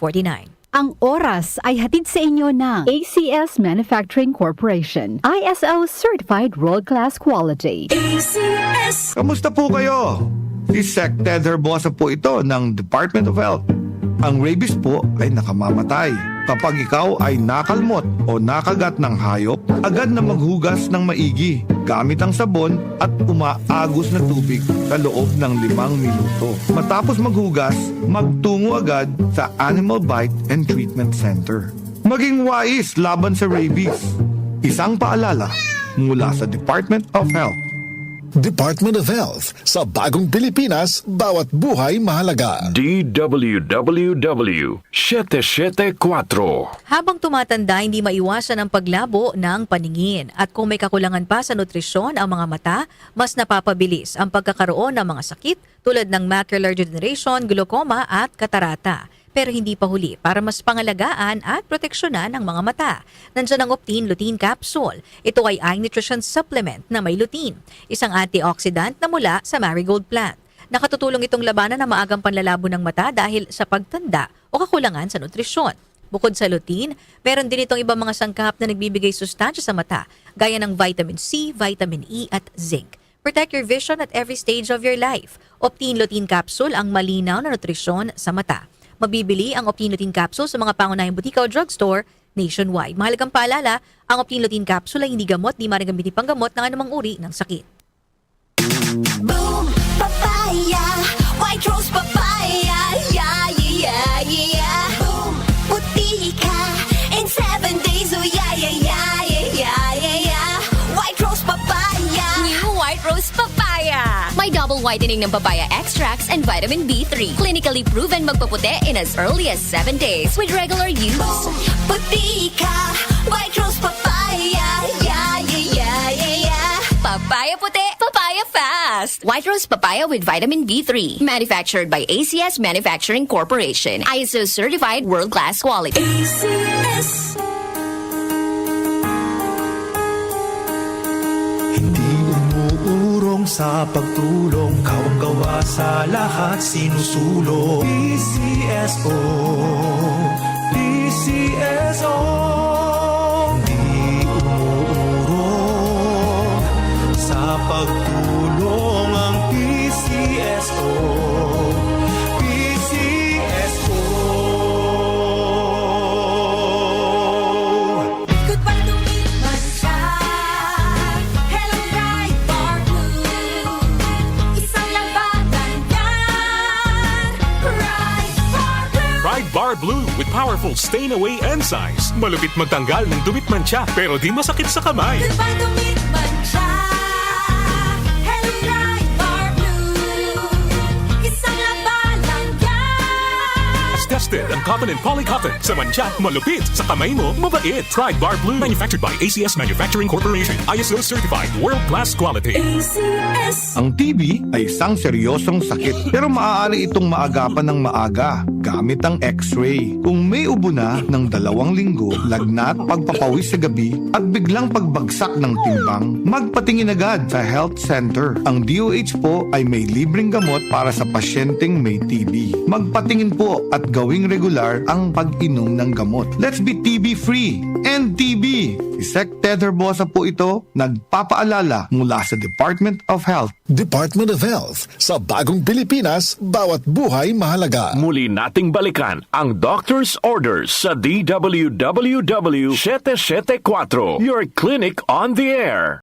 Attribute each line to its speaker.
Speaker 1: 49.
Speaker 2: Ang oras ay hatid sa inyo ng ACS Manufacturing Corporation, ISO Certified World-Class Quality.
Speaker 3: ACS.
Speaker 4: Kamusta po kayo? Si Sec Ted Herbosa po ito ng Department of Health. Ang rabies po ay nakamamatay. Kapag ikaw ay nakalmot o nakagat ng hayop, agad na maghugas ng maigi gamit ang sabon at umaagos na tubig sa loob ng 5 minuto. Matapos maghugas, magtungo agad sa Animal Bite and Treatment Center. Maging wais laban sa rabies. Isang paalala mula sa Department of Health.
Speaker 5: Department of Health, sa bagong Pilipinas, bawat buhay mahalaga.
Speaker 6: DWWW 774.
Speaker 1: Habang tumatanda, hindi maiwasan ang paglabo ng paningin. At kung may kakulangan pa sa nutrisyon ang mga mata, mas napapabilis ang pagkakaroon ng mga sakit tulad ng macular degeneration, glaucoma at katarata. Pero hindi pa huli para mas pangalagaan at proteksyonan ang mga mata. Nandiyan ang Optine Lutein Capsule. Ito ay eye nutrition supplement na may lutein, isang antioxidant na mula sa marigold plant. Nakatutulong itong labanan ang maagang panlalabo ng mata dahil sa pagtanda o kakulangan sa nutrisyon. Bukod sa lutein, meron din itong ibang mga sangkap na nagbibigay sustansya sa mata, gaya ng vitamin C, vitamin E at zinc. Protect your vision at every stage of your life. Optine Lutein Capsule ang malinaw na nutrisyon sa mata. Mabibili ang Optine Lutein Capsule sa mga pangunahing butika o drugstore nationwide. Mahalagang paalala, ang Optine Lutein Capsule ay hindi gamot, di maaaring gamitin panggamot ng anumang uri ng sakit.
Speaker 3: Boom, papaya. White rose papaya. Yeah, yeah, yeah. Boom, puti ka. In 7 days, oh yeah, yeah, yeah, yeah, yeah, yeah. White rose papaya.
Speaker 7: New White Rose Papaya. May double whitening ng papaya extracts and vitamin B3. Clinically proven magpaputi in as early as 7 days with regular use.
Speaker 3: Boom, puti ka. White rose papaya. Yeah, yeah, yeah, yeah, yeah.
Speaker 7: Papaya puti, papaya fast. White Rose Papaya with vitamin B3. Manufactured by ACS Manufacturing Corporation. ISO certified world-class quality.
Speaker 3: ACS.
Speaker 8: Hindi umuurong sa pagtulong, kawang-gawa sa lahat sinusulong. PCSO, PCSO. Hindi umuurong sa pagtulong ang PCSO, PCSO.
Speaker 3: Goodbye to me, Mancha. Hello, bright bar blue. Isang labanan yan. Bright bar blue.
Speaker 9: Pride Bar Blue with powerful stain-away enzymes. Malupit magtanggal ng dumit mancha pero di masakit sa kamay.
Speaker 3: Goodbye to me, Mancha. Hello, bright bar blue. Isang labanan yan.
Speaker 9: As tested ang cotton and polycotton. Sa mancha, malupit. Sa kamay mo, mabait. Pride Bar Blue. Manufactured by ACS Manufacturing Corporation. ISO certified world-class quality.
Speaker 3: ACS.
Speaker 4: Ang TB ay isang seryosong sakit pero maaari itong maagapan ng maaga gamit ang X-ray. Kung may ubo na ng 2 linggo, lagnat, pagpapawis sa gabi at biglang pagbagsak ng timbang, magpatingin agad sa health center. Ang DOH po ay may libreng gamot para sa pasyenteng may TB. Magpatingin po at gawing regular ang pag-inom ng gamot. Let's be TB-free and TB. Si Sec Ted Herbosa po ito, nagpapaalala mula sa Department of Health.
Speaker 5: Department of Health, sa bagong Pilipinas, bawat buhay mahalaga.
Speaker 6: Muli nating balikan ang doctor's orders sa DWWW 774. Your clinic on the air.